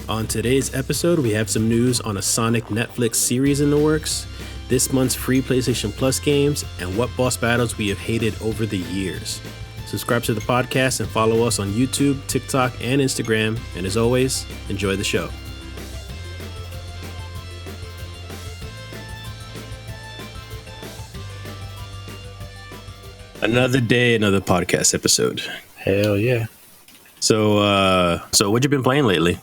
On today's episode, we have some news on a Sonic Netflix series in the works, this month's free PlayStation Plus games, and what boss battles we have hated over the years. Subscribe to the podcast and follow us on YouTube, TikTok, and Instagram. And as always, enjoy the show. Another day, another podcast episode. Hell yeah. So what you been playing lately?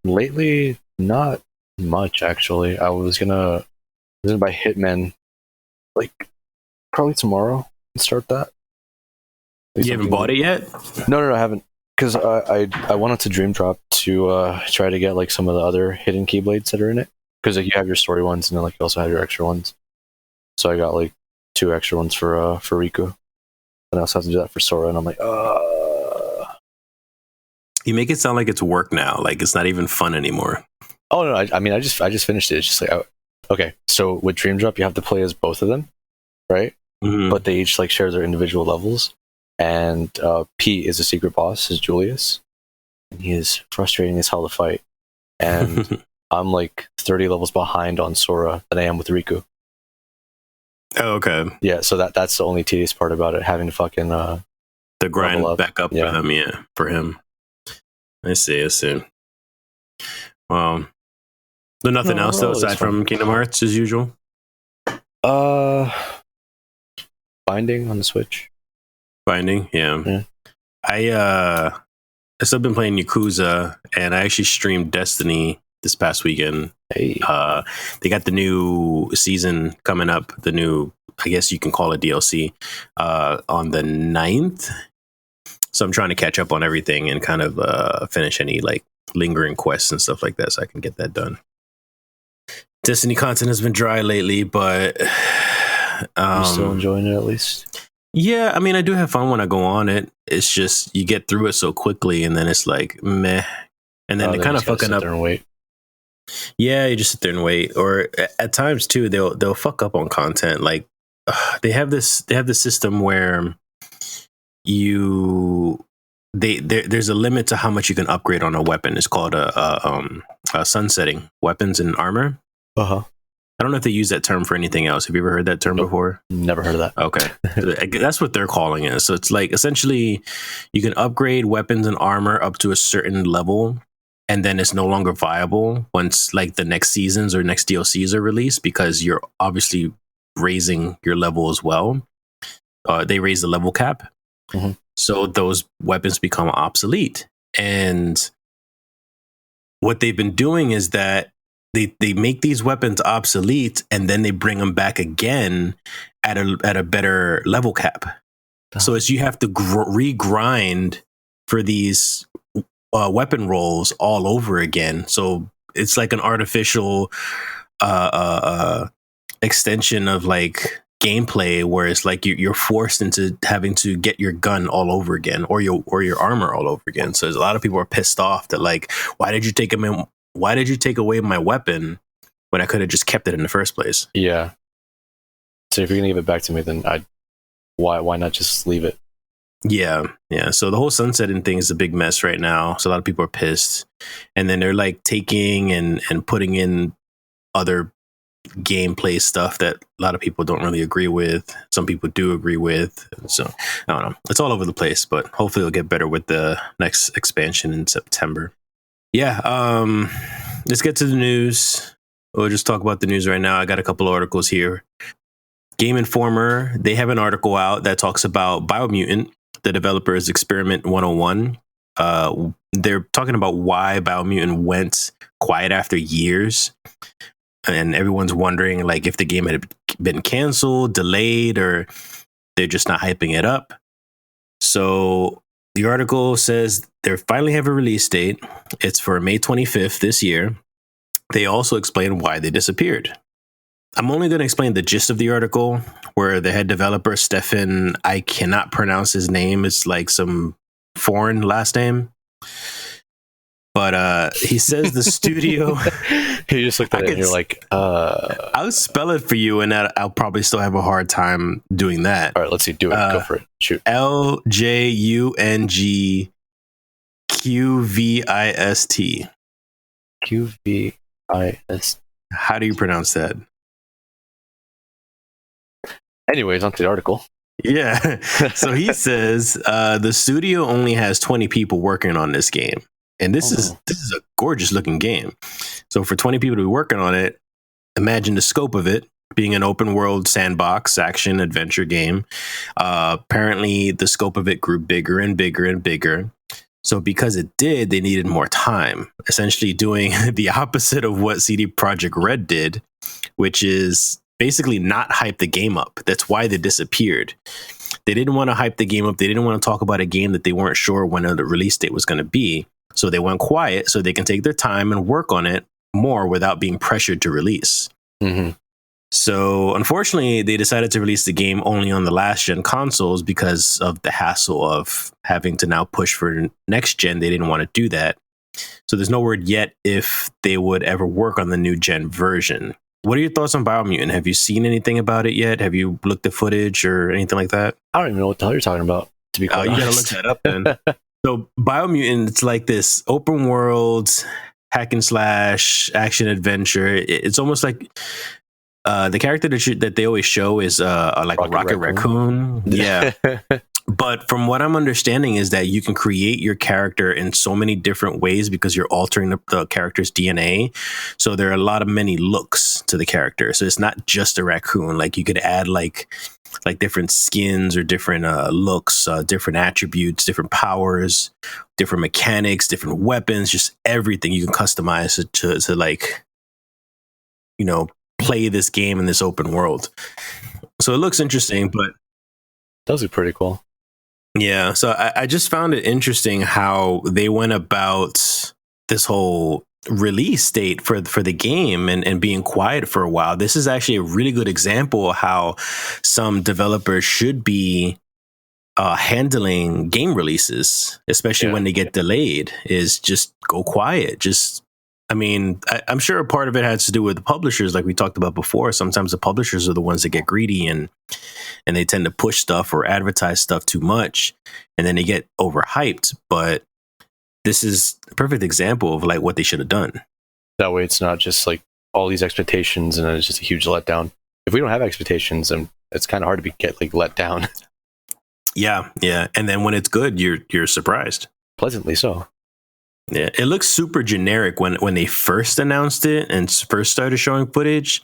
Lately, not much actually. I was gonna buy Hitman, like probably tomorrow and start that. You haven't bought it yet? No, I haven't. Because I wanted to dream drop to try to get like some of the other hidden keyblades that are in it. Because like you have your story ones and then like you also have your extra ones. So I got like 2 extra ones for Riku. And I also have to do that for Sora, and I'm like, You make it sound like it's work now, like it's not even fun anymore. Oh no, I mean I just finished it. It's just like okay, so with Dream Drop you have to play as both of them, right? Mm-hmm. But they each like share their individual levels. And Pete is a secret boss, is Julius. And he is frustrating as hell to fight. And I'm like 30 levels behind on Sora than I am with Riku. Oh, okay. Yeah, so that's the only tedious part about it, having to fucking the grind back up for him. I see. Well, there's nothing else though aside from Kingdom Hearts as usual. Binding on the Switch. Binding, yeah. I still been playing Yakuza, and I actually streamed Destiny this past weekend. Hey. They got the new season coming up, the new, I guess you can call it DLC, on the 9th. So I'm trying to catch up on everything and kind of finish any like lingering quests and stuff like that so I can get that done. Destiny content has been dry lately, but you're still enjoying it at least? Yeah, I mean, I do have fun when I go on it. It's just you get through it so quickly and then it's like meh. And then they're kind of fucking up. And wait. Yeah, you just sit there and wait. Or at times too, they'll fuck up on content. Like they have this system where there's a limit to how much you can upgrade on a weapon. It's called a sunsetting weapons and armor. Uh-huh. I don't know if they use that term for anything else. Have you ever heard that term before? Never heard of that. Okay. That's what they're calling it. So it's like essentially you can upgrade weapons and armor up to a certain level, and then it's no longer viable once like the next seasons or next DLCs are released, because you're obviously raising your level as well. They raise the level cap. Mm-hmm. So those weapons become obsolete. And what they've been doing is that they make these weapons obsolete and then they bring them back again at a better level cap. So as you have to regrind for these weapon rolls all over again. So it's like an artificial extension of like gameplay where it's like you're forced into having to get your gun all over again or your armor all over again. So a lot of people are pissed off that like, why did you take away my weapon when I could have just kept it in the first place? Yeah. So if you're gonna give it back to me, then why not just leave it? Yeah. So the whole sunsetting thing is a big mess right now. So a lot of people are pissed, and then they're like taking and putting in other gameplay stuff that a lot of people don't really agree with. Some people do agree with. So I don't know. It's all over the place, but hopefully it'll get better with the next expansion in September. Yeah, let's get to the news. We'll just talk about the news right now. I got a couple of articles here. Game Informer, they have an article out that talks about Biomutant, the developer's Experiment 101. They're talking about why Biomutant went quiet after years. And everyone's wondering like if the game had been canceled, delayed, or they're just not hyping it up. So the article says they finally have a release date. It's for May 25th this year. They also explain why they disappeared. I'm only going to explain the gist of the article, where the head developer, Stefan, I cannot pronounce his name. It's like some foreign last name. But he says the studio... You just looked at it and you're like... I'll spell it for you, and I'll probably still have a hard time doing that. All right, let's see. Do it. Go for it. Shoot. Ljungki QVIST. QVIS. How do you pronounce that? Anyways, onto the article. Yeah. So he says the studio only has 20 people working on this game. And this is a gorgeous looking game. So for 20 people to be working on it, imagine the scope of it being an open world sandbox action adventure game. Apparently the scope of it grew bigger and bigger and bigger. So because it did, they needed more time, essentially doing the opposite of what CD Projekt Red did, which is basically not hype the game up. That's why they disappeared. They didn't want to hype the game up. They didn't want to talk about a game that they weren't sure when the release date was going to be. So they went quiet so they can take their time and work on it more without being pressured to release. Mm-hmm. So unfortunately, they decided to release the game only on the last gen consoles because of the hassle of having to now push for next gen. They didn't want to do that. So there's no word yet if they would ever work on the new gen version. What are your thoughts on Biomutant? Have you seen anything about it yet? Have you looked at footage or anything like that? I don't even know what the hell you're talking about, to be quite honest. You gotta look that up then. So Biomutant, it's like this open world hack and slash action adventure. It's almost like the character that they always show is like Rocket Raccoon. Yeah. But from what I'm understanding is that you can create your character in so many different ways because you're altering the character's DNA. So there are many looks to the character. So it's not just a raccoon. Like you could add like different skins or different looks, different attributes, different powers, different mechanics, different weapons, just everything you can customize to like, you know, play this game in this open world. So it looks interesting, but those are pretty cool. Yeah, so I just found it interesting how they went about this whole release date for the game and being quiet for a while. This is actually a really good example of how some developers should be handling game releases, especially when they get delayed, is just go quiet. I'm sure a part of it has to do with the publishers, like we talked about before. Sometimes the publishers are the ones that get greedy and they tend to push stuff or advertise stuff too much, and then they get overhyped. But this is a perfect example of like what they should have done. That way, it's not just like all these expectations and then it's just a huge letdown. If we don't have expectations, then it's kind of hard to get like let down. Yeah, and then when it's good, you're surprised, pleasantly so. Yeah, it looks super generic when they first announced it and first started showing footage,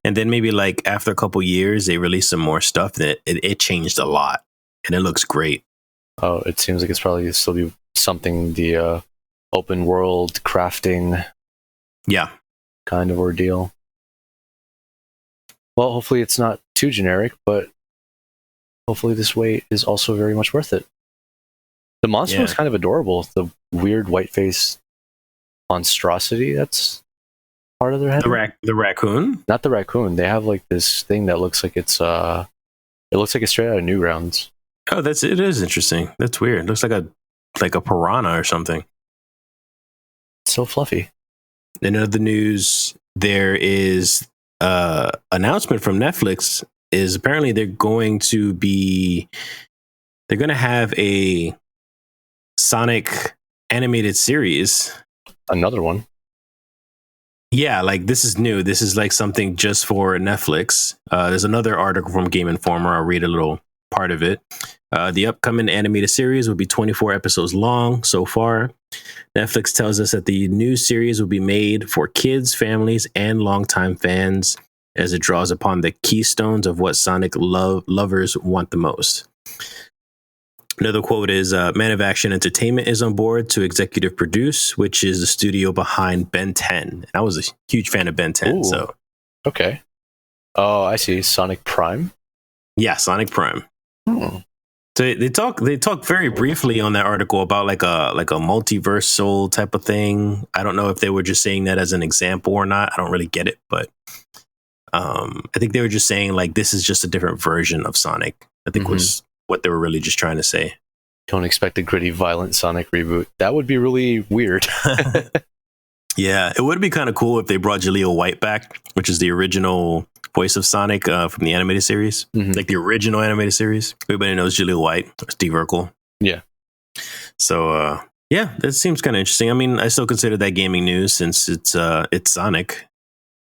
and then maybe like after a couple years they released some more stuff that it changed a lot, and it looks great. Oh, it seems like it's probably still be something the open world crafting, kind of ordeal. Well, hopefully it's not too generic, but hopefully this wait is also very much worth it. The monster was kind of adorable. The weird white face monstrosity that's part of their head. The raccoon? Not the raccoon. They have like this thing that looks like it looks like it's straight out of Newgrounds. Oh, it is interesting. That's weird. It looks like a piranha or something. So fluffy. In other news, there is announcement from Netflix is apparently they're going to have a Sonic animated series. Another one. Yeah, like this is new. This is like something just for Netflix. There's another article from Game Informer. I'll read a little part of it. The upcoming animated series will be 24 episodes long so far. Netflix tells us that the new series will be made for kids, families, and longtime fans as it draws upon the keystones of what Sonic lovers want the most. Another quote is, Man of Action Entertainment is on board to executive produce, which is the studio behind Ben 10. And I was a huge fan of Ben 10. Ooh. So, okay. Oh, I see. Sonic Prime? Yeah, Sonic Prime. So they talk very briefly on that article about like a multiversal type of thing. I don't know if they were just saying that as an example or not. I don't really get it, but I think they were just saying like this is just a different version of Sonic. I think was what they were really just trying to say. Don't expect a gritty, violent Sonic reboot. That would be really weird. Yeah, it would be kind of cool if they brought Jaleel White back, which is the original voice of Sonic from the animated series, like the original animated series. Everybody knows Jaleel White, Steve Urkel. Yeah. So, Yeah, that seems kind of interesting. I mean, I still consider that gaming news since it's Sonic.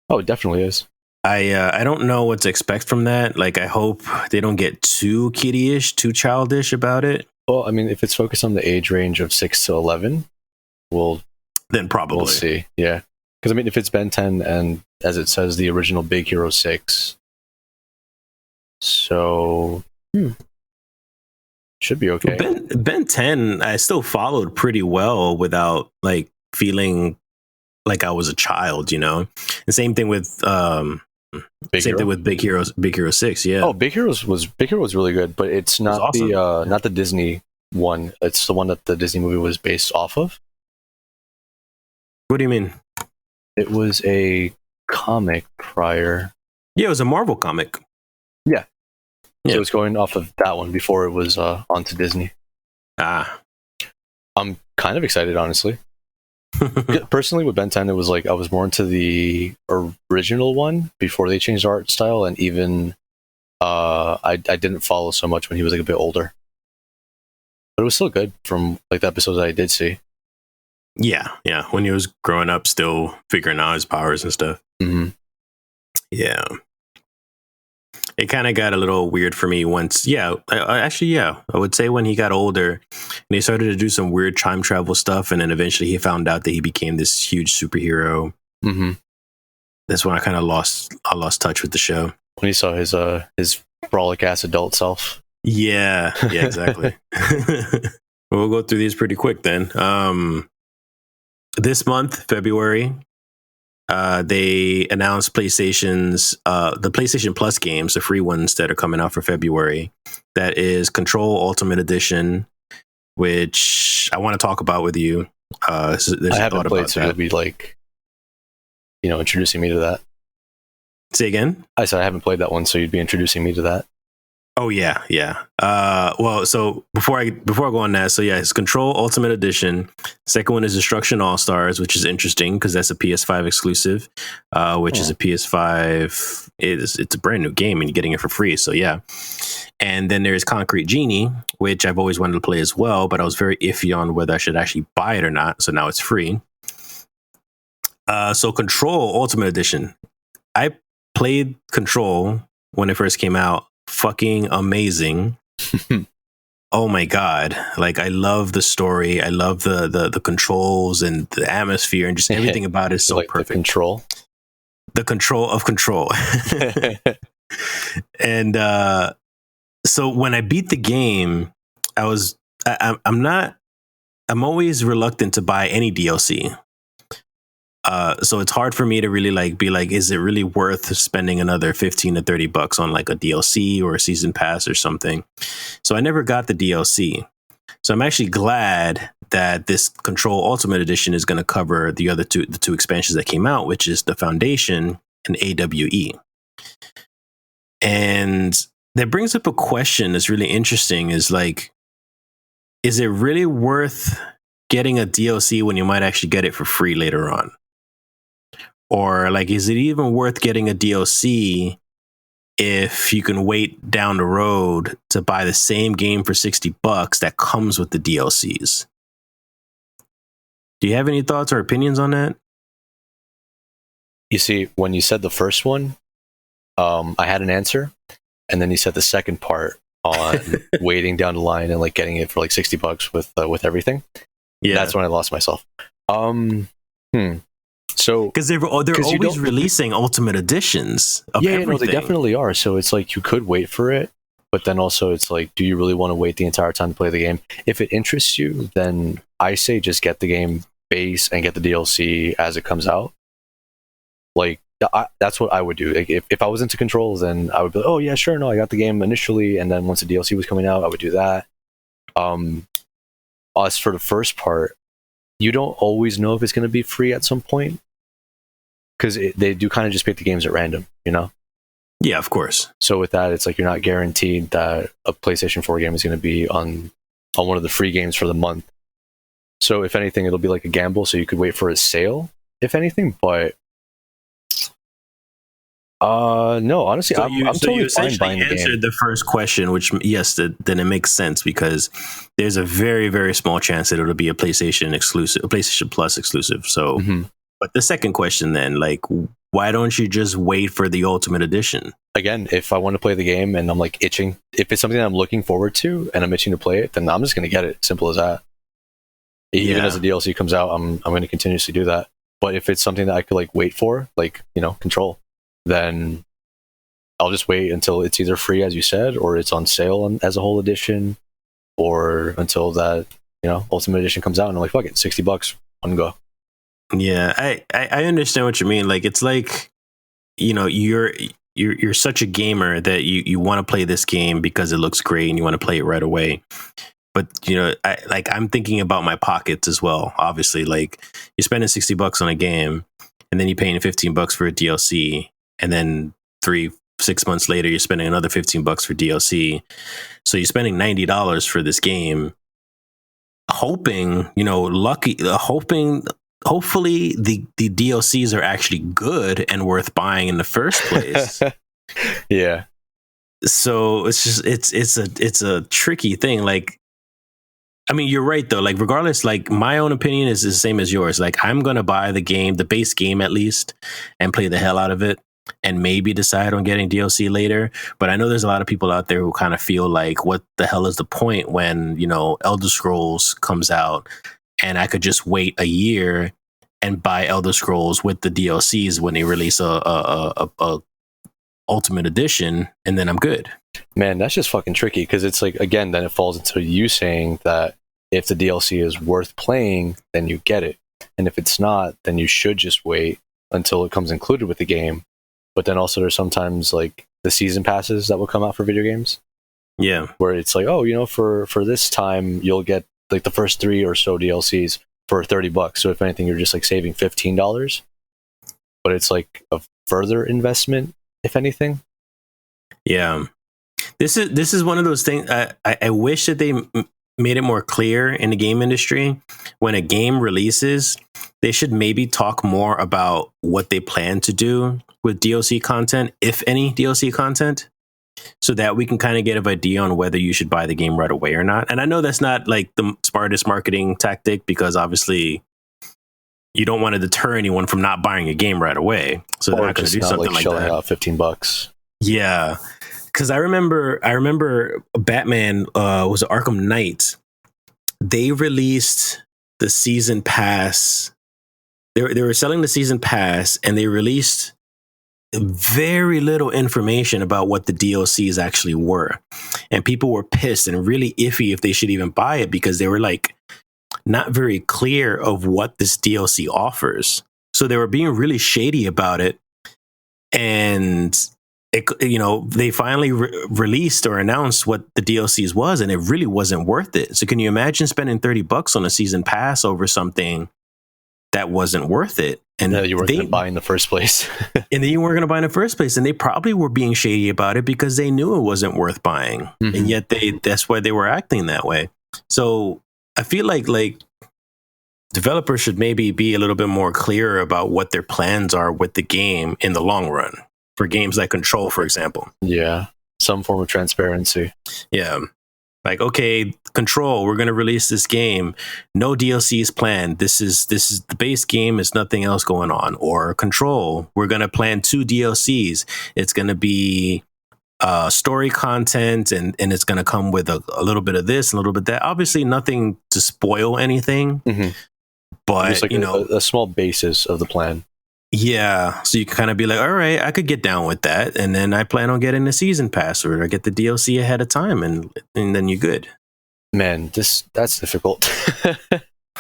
Oh, it definitely is. I don't know what to expect from that. Like, I hope they don't get too kiddie-ish, too childish about it. Well, I mean, if it's focused on the age range of 6 to 11, we'll Probably see. Yeah, because I mean, if it's Ben 10 and as it says, the original Big Hero 6, so should be okay. Ben 10, I still followed pretty well without like feeling like I was a child, you know. And same thing with thing with Big Hero 6. Yeah. Oh, Big Hero was really good, but it's not awesome. Not the Disney one. It's the one that the Disney movie was based off of. What do you mean? It was a comic prior. Yeah, it was a Marvel comic. Yeah. So it was going off of that one before it was onto Disney. I'm kind of excited, honestly. Personally, with Ben 10, it was like I was more into the original one before they changed the art style, and even I didn't follow so much when he was like a bit older. But it was still good from like the episodes that I did see. Yeah. When he was growing up, still figuring out his powers and stuff. Mm-hmm. Yeah. It kind of got a little weird for me once. Yeah, I would say when he got older and he started to do some weird time travel stuff, and then eventually he found out that he became this huge superhero. Mm-hmm. That's when I lost touch with the show. When he saw his brolic ass adult self. Yeah, exactly. We'll go through these pretty quick then. This month, February, they announced PlayStation's the PlayStation Plus games, the free ones that are coming out for February. That is Control Ultimate Edition, which I want to talk about with you. I haven't played, so you'll be like, introducing me to that. Say again? I said I haven't played that one, so you'd be introducing me to that. Oh yeah. Well, so before I go on that, so yeah, it's Control Ultimate Edition. Second one is Destruction All Stars, which is interesting because that's a PS5 exclusive, which is a PS5. It's a brand new game and you're getting it for free. So yeah. And then there's Concrete Genie, which I've always wanted to play as well, but I was very iffy on whether I should actually buy it or not. So now it's free. So Control Ultimate Edition. I played Control when it first came out. Fucking amazing. Oh my god, like I love the story, I love the controls and the atmosphere and just everything about it is so like perfect. The control of Control. And so when I beat the game, I'm always reluctant to buy any DLC. So it's hard for me to really be like, is it really worth spending another $15 to $30 on like a DLC or a season pass or something? So I never got the DLC. So I'm actually glad that this Control Ultimate Edition is going to cover the two expansions that came out, which is the Foundation and AWE. And that brings up a question that's really interesting is like, is it really worth getting a DLC when you might actually get it for free later on? Or like, is it even worth getting a DLC if you can wait down the road to buy the same game for $60 that comes with the DLCs? Do you have any thoughts or opinions on that? You see, when you said the first one, I had an answer, and then you said the second part on waiting down the line and like getting it for like $60 with everything. Yeah, that's when I lost myself. So because they're always releasing Ultimate Editions of everything. No, they definitely are. So it's like you could wait for it, but then also it's like, do you really want to wait the entire time to play the game? If it interests you, then I say just get the game base and get the DLC as it comes out. Like that's what I would do. Like if I was into Control, then I would be like, oh yeah, sure, no, I got the game initially, and then once the DLC was coming out, I would do that. As for the first part, you don't always know if it's going to be free at some point, because they do kind of just pick the games at random, Yeah, of course. So with that, it's like you're not guaranteed that a PlayStation 4 game is going to be on one of the free games for the month. So if anything, it'll be like a gamble, so you could wait for a sale, if anything. But No, honestly, So I'm you totally fine essentially buying the game. answered the first question, which yes, then it makes sense because there's a very very small chance that it'll be a PlayStation exclusive, a PlayStation Plus exclusive. So, Hmm. but the second question then, like, why don't you just wait for the Ultimate Edition? Again, if I want to play the game and I'm like itching, if it's something that I'm looking forward to and I'm itching to play it, then I'm just going to get it. Simple as that. Even as the DLC comes out, I'm going to continuously do that. But if it's something that I could like wait for, like, you know, Control, then I'll just wait until it's either free, as you said, or it's on sale as a whole edition, or until that, you know, Ultimate Edition comes out and I'm like, fuck it, $60, one go. Yeah, I understand what you mean. Like, it's like, you know, you're such a gamer that you want to play this game because it looks great and you want to play it right away. But you know, I'm thinking about my pockets as well. Obviously, like, you're spending $60 on a game, and then you're paying $15 for a DLC, and then 6 months later you're spending another $15 for DLC. So you're spending $90 for this game, hoping, you know, hopefully the DLCs are actually good and worth buying in the first place. Yeah. So it's just it's a tricky thing. Like, I mean, you're right though. Like, regardless, like, my own opinion is the same as yours. Like, I'm gonna buy the game, the base game at least, and play the hell out of it, and maybe decide on getting DLC later. But I know there's a lot of people out there who kind of feel like, what the hell is the point when, you know, Elder Scrolls comes out, and I could just wait a year and buy Elder Scrolls with the DLCs when they release a Ultimate Edition, and then I'm good. Man, that's just fucking tricky because it's like, again, then it falls into you saying that if the DLC is worth playing, then you get it. And if it's not, then you should just wait until it comes included with the game. But then also there's sometimes like the season passes that will come out for video games. Yeah. Where it's like, oh, you know, for this time, you'll get like the first 3 or so DLCs for $30. So if anything, you're just like saving $15. But it's like a further investment, if anything. Yeah. This is one of those things. I wish that they made it more clear in the game industry. When a game releases, they should maybe talk more about what they plan to do with DLC content, if any DLC content, so that we can kind of get an idea on whether you should buy the game right away or not. And I know that's not like the smartest marketing tactic, because obviously you don't want to deter anyone from not buying a game right away. So they're not going to do something like shelling that. out $15. Yeah. Because I remember Batman was Arkham Knight. They released the season pass. They were selling the season pass, and they released very little information about what the DLCs actually were. And people were pissed and really iffy if they should even buy it, because they were like not very clear of what this DLC offers. So they were being really shady about it. And you know, they finally released or announced what the DLCs was, and it really wasn't worth it. So can you imagine spending $30 on a season pass over something that wasn't worth it? And you weren't going to buy in the first place. And then you weren't going to buy in the first place. And they probably were being shady about it because they knew it wasn't worth buying. Mm-hmm. And yet that's why they were acting that way. So I feel like developers should maybe be a little bit more clear about what their plans are with the game in the long run. For games like Control, for example. Yeah. Some form of transparency. Yeah. Like, okay, Control, we're going to release this game. No DLCs planned. This is the base game. There's nothing else going on. Or Control, we're going to plan 2 DLCs. It's going to be story content, and it's going to come with a little bit of this and a little bit of that. Obviously, nothing to spoil anything. Mm-hmm. But, just like a small basis of the plan. Yeah, so you can kind of be like, all right, I could get down with that, and then I plan on getting the season pass, or I get the DLC ahead of time, and then you're good. Man, that's difficult.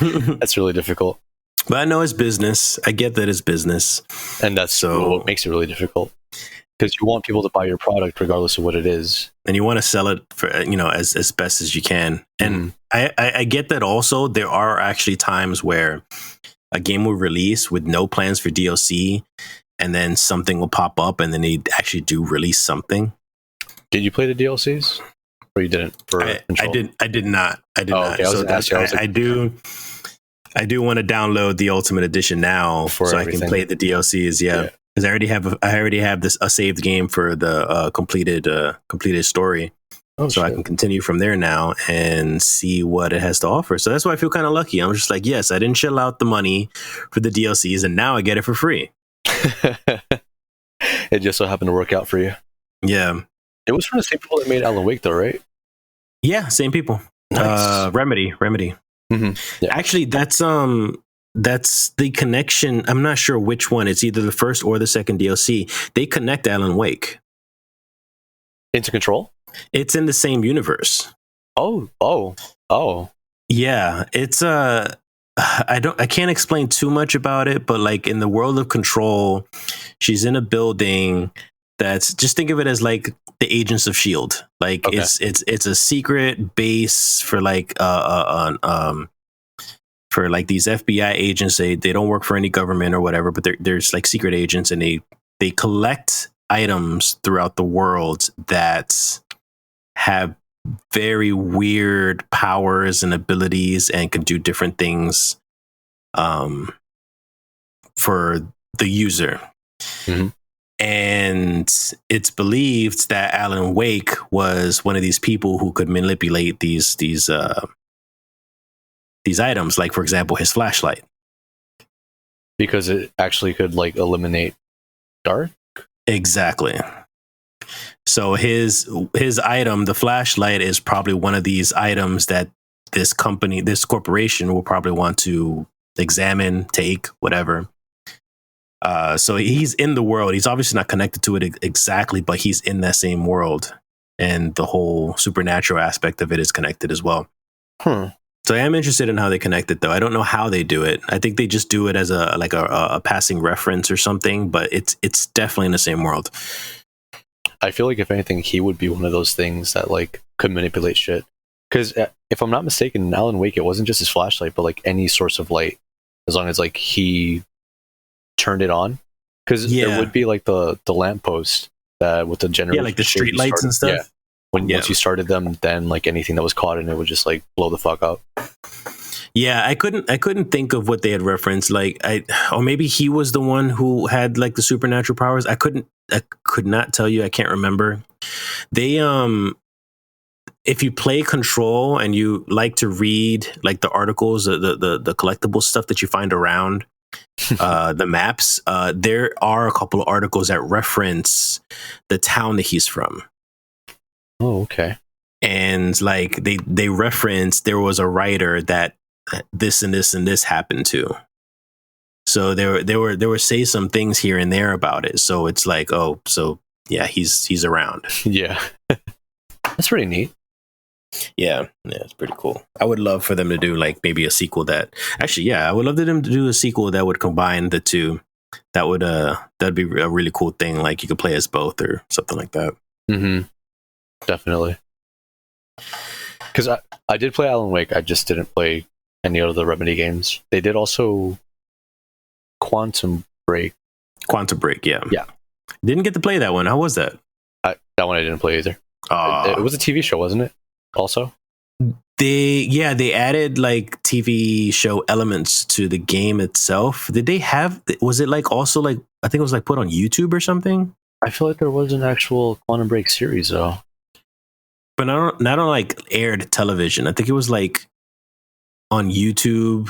That's really difficult. But I know it's business. I get that it's business, and that's what makes it really difficult, because you want people to buy your product regardless of what it is, and you want to sell it for, you know, as best as you can. And I get that also. There are actually times where a game will release with no plans for DLC, and then something will pop up, and then they actually do release something. Did you play the DLCs, or you didn't? I did not. Okay. I do want to download the Ultimate Edition now, so everything. I can play the DLCs. Yeah. because I already have this a saved game for the completed story. Oh, so shit. I can continue from there now and see what it has to offer. So that's why I feel kind of lucky. I'm just like, yes, I didn't shell out the money for the DLCs, and now I get it for free. It just so happened to work out for you. Yeah. It was from the same people that made Alan Wake, though, right? Yeah, same people. Nice. Remedy. Mm-hmm. Yeah. Actually, that's the connection. I'm not sure which one. It's either the first or the second DLC. They connect Alan Wake Into Control? It's in the same universe. Oh. Yeah, it's I can't explain too much about it, but like in the world of Control, she's in a building that's, just think of it as like the Agents of Shield. Like Okay. it's a secret base for like for like these FBI agents. They don't work for any government or whatever, but there's like secret agents, and they collect items throughout the world that have very weird powers and abilities and can do different things for the user. Mm-hmm. And it's believed that Alan Wake was one of these people who could manipulate these items, like for example his flashlight, Because it actually could like eliminate dark. exactly. So his item, the flashlight, is probably one of these items that this corporation will probably want to examine, take, whatever. So he's in the world. He's obviously not connected to it exactly, but he's in that same world, and the whole supernatural aspect of it is connected as well. So I am interested in how they connect it, though. I don't know how they do it. I think they just do it as a passing reference or something, but it's definitely in the same world. I feel like if anything, he would be one of those things that like could manipulate shit. Because if I'm not mistaken, in Alan Wake, it wasn't just his flashlight, but like any source of light, as long as like he turned it on. Because there would be like the lamppost with the generator, like the street lights and stuff. Yeah. Once you started them, then like anything that was caught in it would just like blow the fuck up. Yeah, I couldn't think of what they had referenced. Like or maybe he was the one who had like the supernatural powers. I could not tell you. I can't remember. They if you play Control and you like to read like the articles, the collectible stuff that you find around the maps, there are a couple of articles that reference the town that he's from. Oh, okay. And like they reference there was a writer that this and this and this happened to. So there were say some things here and there about it. So it's like, oh, so yeah, he's around. Yeah. That's pretty neat. Yeah, it's pretty cool. I would love for them to do like maybe a sequel that I would love for them to do a sequel that would combine the two. That'd be a really cool thing. Like you could play as both or something like that. Mm-hmm. Definitely. Because I did play Alan Wake. I just didn't play any of the Remedy games. They did also Quantum Break. Yeah. Yeah. Didn't get to play that one. How was that? That one I didn't play either. It was a TV show, wasn't it? Also? They added like TV show elements to the game itself. Did they have, was it like also like, I think it was like put on YouTube or something? I feel like there was an actual Quantum Break series though. But not on like aired television. I think it was like on YouTube.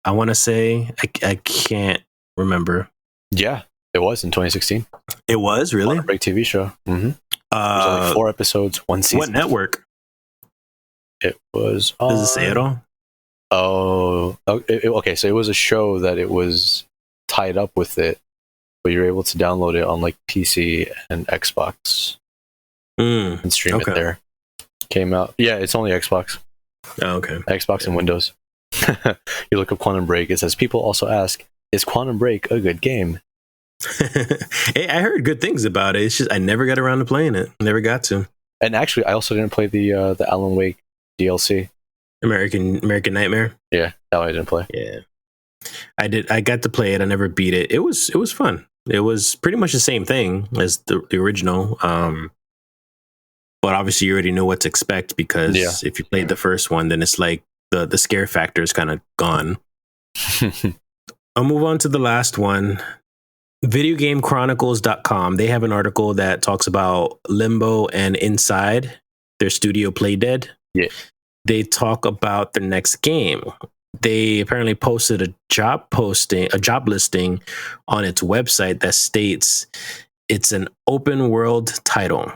I want to say, I can't remember. Yeah, it was in 2016. It was really Quantum Break TV show. Mm-hmm. There's only 4 episodes, 1 season. What network? It was. Does it say it all? Oh, okay. So it was a show that it was tied up with it, but you're able to download it on like PC and Xbox and stream it there. Came out. Yeah, it's only Xbox. Oh, okay. Xbox and Windows. You look up Quantum Break. It says people also ask, "Is Quantum Break a good game?" Hey, I heard good things about it. It's just I never got around to playing it. Never got to. And actually, I also didn't play the Alan Wake DLC. American Nightmare. Yeah, that one I didn't play. Yeah, I did. I got to play it. I never beat it. It was fun. It was pretty much the same thing as the original. But obviously, you already know what to expect because if you played the first one, then it's like the scare factor is kind of gone. I'll move on to the last one. videogamechronicles.com, they have an article that talks about Limbo and Inside, their studio Playdead. Yeah. They talk about the next game. They apparently posted a job listing on its website that states it's an open world title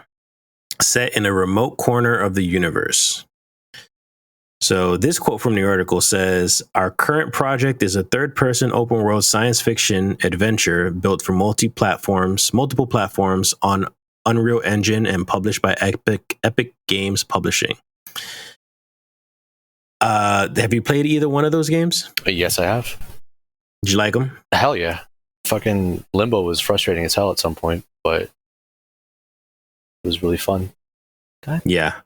set in a remote corner of the universe. So this quote from the article says, "Our current project is a third-person open-world science fiction adventure built for multiple platforms on Unreal Engine and published by Epic Games Publishing." Have you played either one of those games? Yes, I have. Did you like them? Hell yeah. Fucking Limbo was frustrating as hell at some point, but it was really fun. Yeah,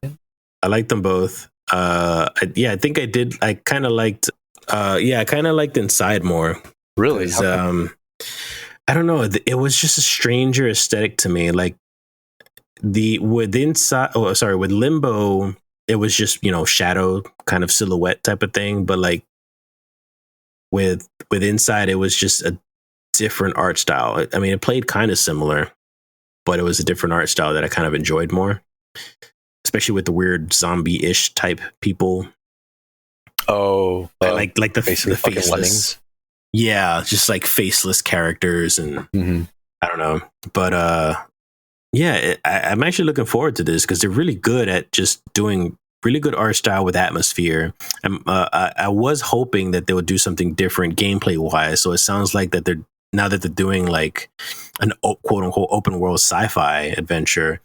I liked them both. I think I did. I kind of liked. I kind of liked Inside more. Really? I don't know. It was just a stranger aesthetic to me. Like with Limbo, it was just shadow kind of silhouette type of thing. But like with Inside, it was just a different art style. I mean, it played kind of similar, but it was a different art style that I kind of enjoyed more. Especially with the weird zombie-ish type people. Oh, like the faceless. Yeah, just like faceless characters, and I don't know. But I'm actually looking forward to this because they're really good at just doing really good art style with atmosphere. I was hoping that they would do something different gameplay wise. So it sounds like that they're doing like an quote unquote open world sci-fi adventure.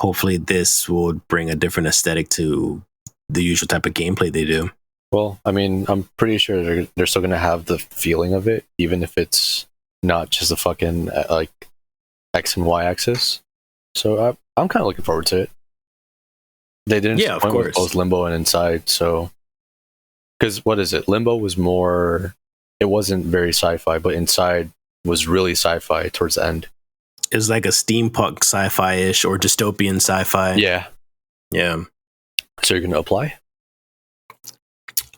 Hopefully this will bring a different aesthetic to the usual type of gameplay they do. Well, I mean, I'm pretty sure they're still going to have the feeling of it, even if it's not just a fucking like X and Y axis. So I'm kind of looking forward to it. They didn't of course. with both Limbo and Inside, so because what is it? Limbo was more. It wasn't very sci-fi, but Inside was really sci-fi towards the end. It's like a steampunk sci-fi-ish or dystopian sci-fi. Yeah. So you're gonna apply?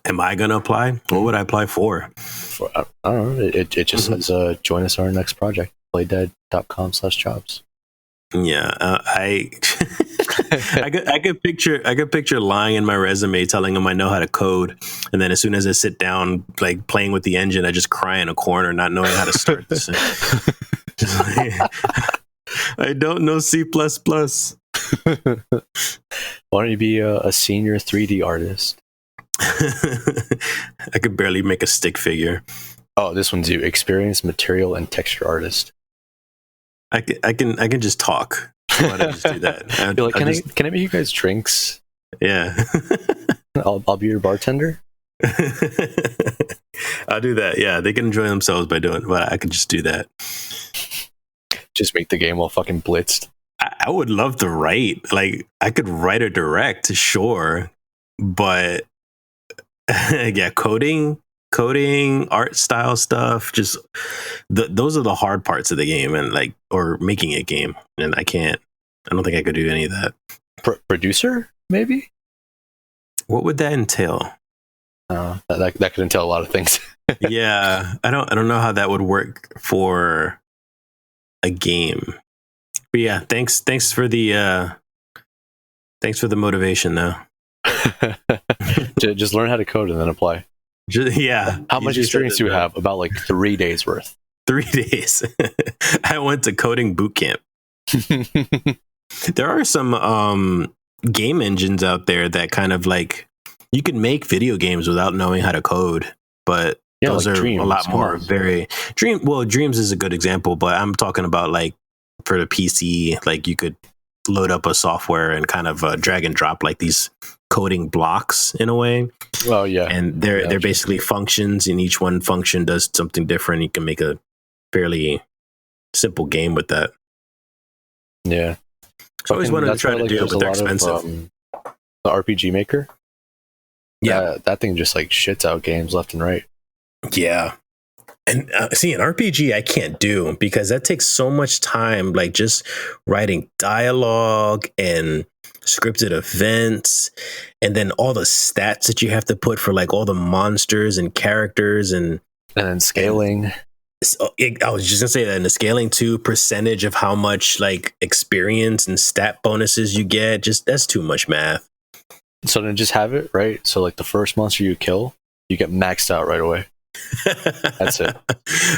Am I gonna apply? What would I apply for? I don't know. It just says join us on our next project. Playdead.com/jobs. Yeah, I could picture lying in my resume telling them I know how to code, and then as soon as I sit down like playing with the engine, I just cry in a corner not knowing how to start this. I don't know C++. Why don't you be a senior 3D artist? I could barely make a stick figure. Oh, this one's you. Experienced material and texture artist. I can just talk. Why don't I just do that? You're like, can I make you guys drinks? Yeah. I'll be your bartender. I'll do that. Yeah, they can enjoy themselves by doing it, but I could just do that. Just make the game all fucking blitzed. I would love to write. Like, I could write or direct, sure, but yeah, coding, art style stuff, just those are the hard parts of the game, and like, or making a game, and I don't think I could do any of that. Producer, maybe? What would that entail? That could entail a lot of things. Yeah, I don't know how that would work for a game. But yeah, thanks for the motivation though. Just learn how to code and then apply. Yeah. How much experience do you have? About like 3 days worth. 3 days. I went to coding boot camp. There are some game engines out there that kind of like you can make video games without knowing how to code, but those like are Dreams. A lot more Dreams is a good example, but I'm talking about like for the PC, like you could load up a software and kind of drag and drop like these coding blocks in a way. Oh yeah, and they're basically functions, and each one function does something different. You can make a fairly simple game with that. Yeah, so I always wanted to try to do it, but they're expensive. The RPG Maker. Yeah, that thing just like shits out games left and right. Yeah. And see, an RPG I can't do because that takes so much time, like just writing dialogue and scripted events, and then all the stats that you have to put for like all the monsters and characters and then scaling. I was just gonna say that in the scaling too, percentage of how much like experience and stat bonuses you get, just that's too much math. So then just have it, right? So like the first monster you kill, you get maxed out right away. That's it.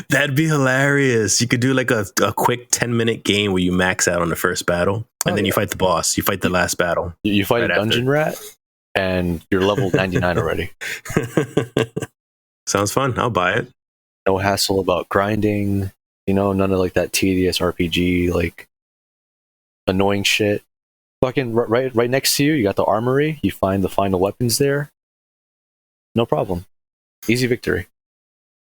That'd be hilarious. You could do like a quick 10-minute game where you max out on the first battle, and then you fight the boss. You fight the last battle. You fight a dungeon rat, and you're level 99 already. Sounds fun. I'll buy it. No hassle about grinding. None of like that tedious RPG like annoying shit. Fucking right next to you, you got the armory. You find the final weapons there. No problem. Easy victory.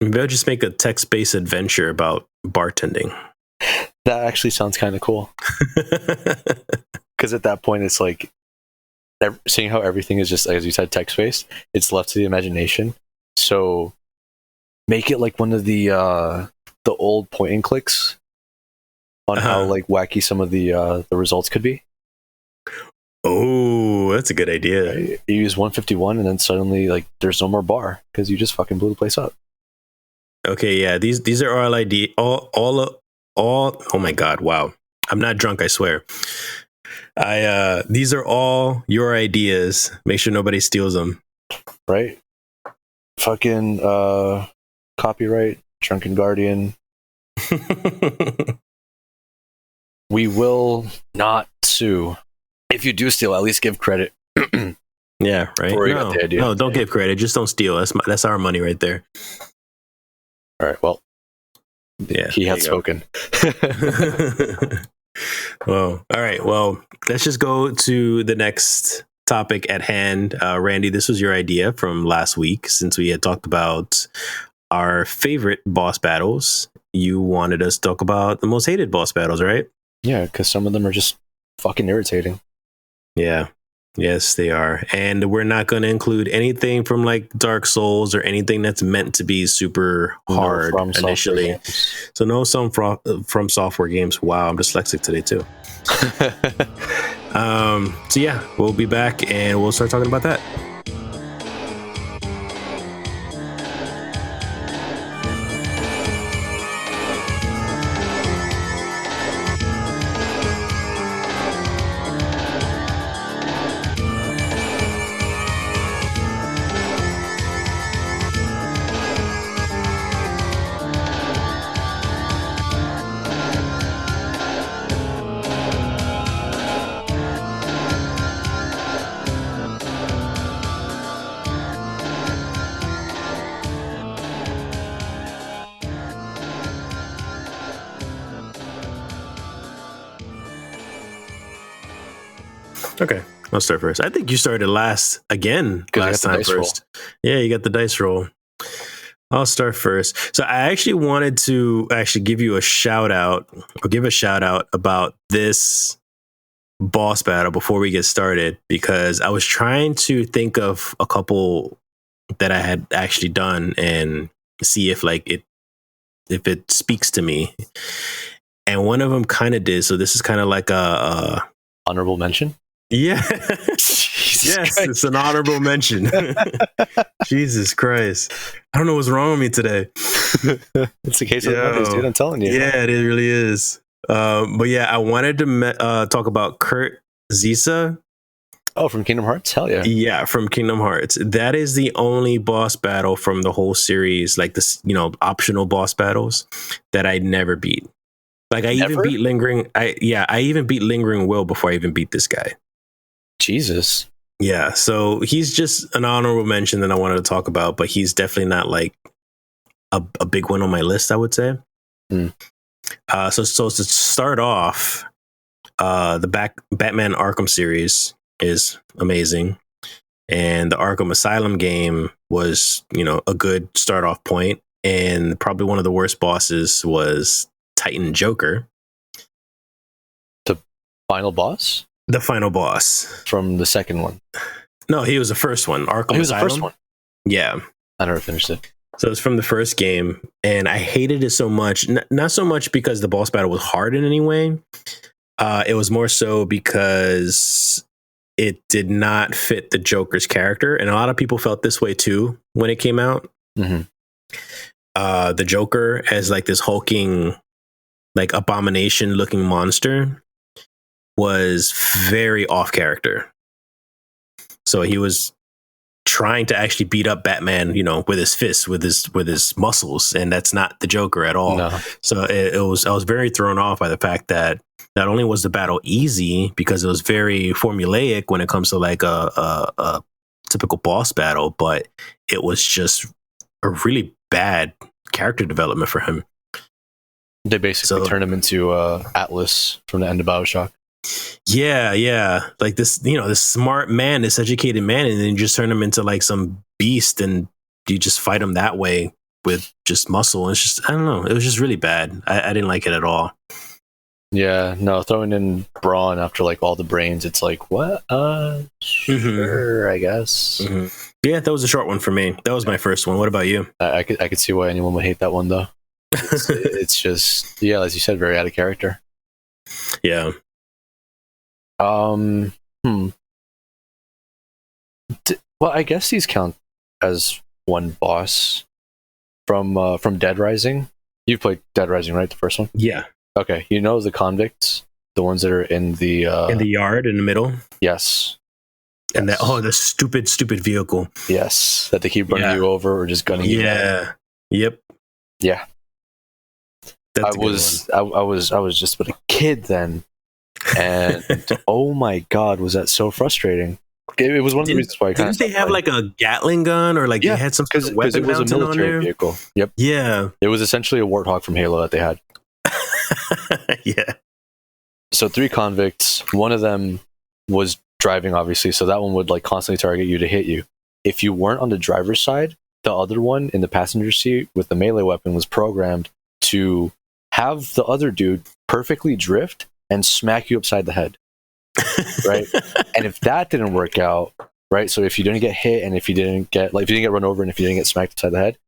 Maybe I'll just make a text-based adventure about bartending. That actually sounds kind of cool. Because at that point, it's like seeing how everything is just, as you said, text-based. It's left to the imagination. So make it like one of the old point and clicks on how like wacky some of the results could be. Oh, that's a good idea. Right? You use 151 and then suddenly like there's no more bar because you just fucking blew the place up. Okay, yeah. These are all. Oh my god! Wow, I'm not drunk. I swear. These are all your ideas. Make sure nobody steals them. Right. Fucking copyright Drunken Guardian. We will not sue. If you do steal, at least give credit. Yeah, right. No, don't give credit. Just don't steal. That's our money right there. All right. Well, yeah, he has spoken. Well, all right. Well, let's just go to the next topic at hand. Randy, this was your idea from last week, since we had talked about our favorite boss battles. You wanted us to talk about the most hated boss battles, right? Yeah, because some of them are just fucking irritating. Yeah. Yes, they are. And we're not going to include anything from like Dark Souls or anything that's meant to be super hard initially. So no, some from software games. Wow, I'm dyslexic today too. So yeah, we'll be back and we'll start talking about that. Okay, I'll start first. I think you started last time first. Yeah, you got the dice roll. I'll start first. So I actually wanted to give you a shout out about this boss battle before we get started, because I was trying to think of a couple that I had actually done and see if it speaks to me. And one of them kind of did. So this is kind of like a honorable mention. Yeah. Yes, it's an honorable mention. Jesus Christ. I don't know what's wrong with me today. It's the case of the Mondays, dude. I'm telling you. Yeah, it really is. But yeah, I wanted to talk about Kurt Zisa. Oh, from Kingdom Hearts? Hell yeah. Yeah, from Kingdom Hearts. That is the only boss battle from the whole series, like this, optional boss battles that I never beat. Like I even beat Lingering. I even beat Lingering Will before I even beat this guy. Jesus. Yeah, so he's just an honorable mention that I wanted to talk about, but he's definitely not like a big one on my list, I would say. So to start off, the Batman Arkham series is amazing, and the Arkham Asylum game was, a good start off point, and probably one of the worst bosses was Titan Joker. The final boss? The final boss. From the second one? No, he was the first one. Arkham Asylum. He was the first one? Yeah. I never finished it. So it's from the first game, and I hated it so much. Not so much because the boss battle was hard in any way. It was more so because it did not fit the Joker's character, and a lot of people felt this way too when it came out. Mm-hmm. the Joker as like this hulking, like abomination looking monster was very off character. So he was trying to actually beat up Batman, with his fists, with his muscles, and that's not the Joker at all. No. So I was very thrown off by the fact that not only was the battle easy because it was very formulaic when it comes to like a typical boss battle, but it was just a really bad character development for him. They basically turned him into Atlas from the end of BioShock. Yeah. Like this, this smart man, this educated man, and then you just turn him into like some beast and you just fight him that way with just muscle. And it's just, I don't know. It was just really bad. I didn't like it at all. Yeah, no, throwing in Brawn after like all the brains, it's like, what? Sure, I guess. Mm-hmm. Yeah, that was a short one for me. That was my first one. What about you? I could see why anyone would hate that one though. It's just, yeah, as you said, very out of character. Yeah. Well, I guess these count as one boss from Dead Rising. You've played Dead Rising, right? The first one? Yeah. Okay. You know the convicts, the ones that are in the yard in the middle? Yes. And the stupid vehicle. Yes. That they keep running you over or just gunning you down. Yep. Yeah. I was just but a kid then. And oh my god, was that so frustrating? It was one of the reasons why I didn't they have like a Gatling gun or like they had some sort of weapon? It was a military vehicle. Yep. Yeah. It was essentially a Warthog from Halo that they had. Yeah. So 3 convicts, one of them was driving obviously, so that one would like constantly target you to hit you. If you weren't on the driver's side, the other one in the passenger seat with the melee weapon was programmed to have the other dude perfectly drift and smack you upside the head. Right? And if that didn't work out, right? So if you didn't get hit and if you didn't get run over and if you didn't get smacked upside the head,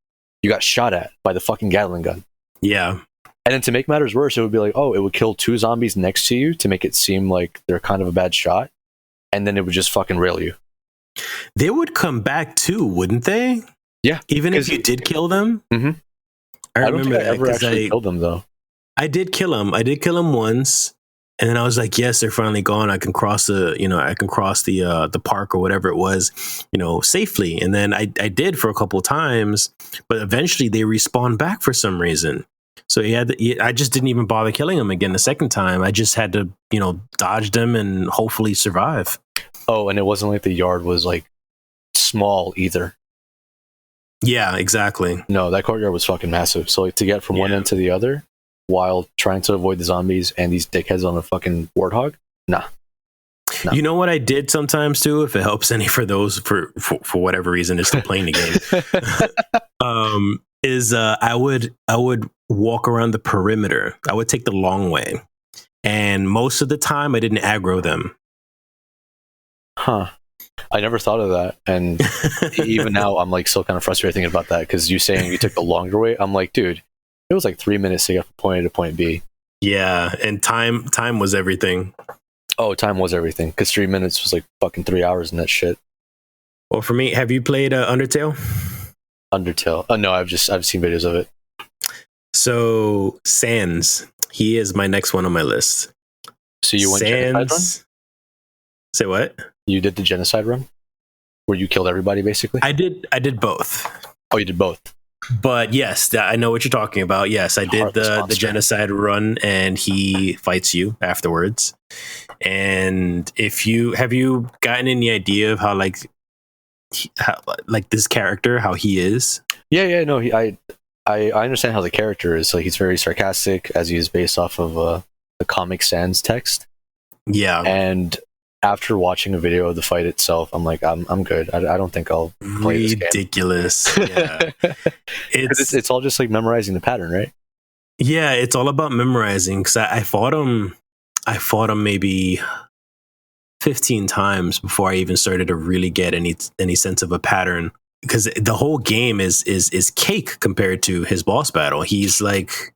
you got shot at by the fucking Gatling gun. Yeah. And then to make matters worse, it would be like, oh, it would kill 2 zombies next to you to make it seem like they're kind of a bad shot. And then it would just fucking rail you. They would come back too, wouldn't they? Yeah. Even if you did kill them? Mm-hmm. I don't think I ever actually killed them though. I did kill him. I did kill him once. And then I was like, yes, they're finally gone. I can cross the park or whatever it was, safely. And then I did for a couple of times, but eventually they respawned back for some reason. So I just didn't even bother killing him again the second time. I just had to, dodge them and hopefully survive. Oh, and it wasn't like the yard was like small either. Yeah, exactly. No, that courtyard was fucking massive. So like to get from one end to the other while trying to avoid the zombies and these dickheads on a fucking warthog, nah. You know what I did sometimes too, if it helps any for those for whatever reason, is still playing the game. I would walk around the perimeter. I would take the long way, and most of the time I didn't aggro them. Huh. I never thought of that, and even now I'm like still kind of frustrated thinking about that because you saying you took the longer way. I'm like, dude, it was like 3 minutes to get from point A to point B. Yeah, and time was everything. Oh, time was everything because 3 minutes was like fucking 3 hours in that shit. Well, for me, have you played Undertale? Undertale? Oh no, I've seen videos of it. So Sans, he is my next one on my list. So you went genocide run? Say what? You did the genocide run, where you killed everybody basically. I did both. Oh, you did both. But yes, I know what you're talking about. Yes, I did the genocide run, and he fights you afterwards. And have you gotten any idea of how this character, how he is? Yeah, no, I understand how the character is. Like he's very sarcastic, as he is based off of the Comic Sans text. Yeah, and after watching a video of the fight itself, I'm like, I'm good. I don't think I'll play this game. Ridiculous. Yeah. it's all just like memorizing the pattern, right? Yeah, it's all about memorizing. Because I fought him maybe 15 times before I even started to really get any sense of a pattern. Because the whole game is cake compared to his boss battle. He's like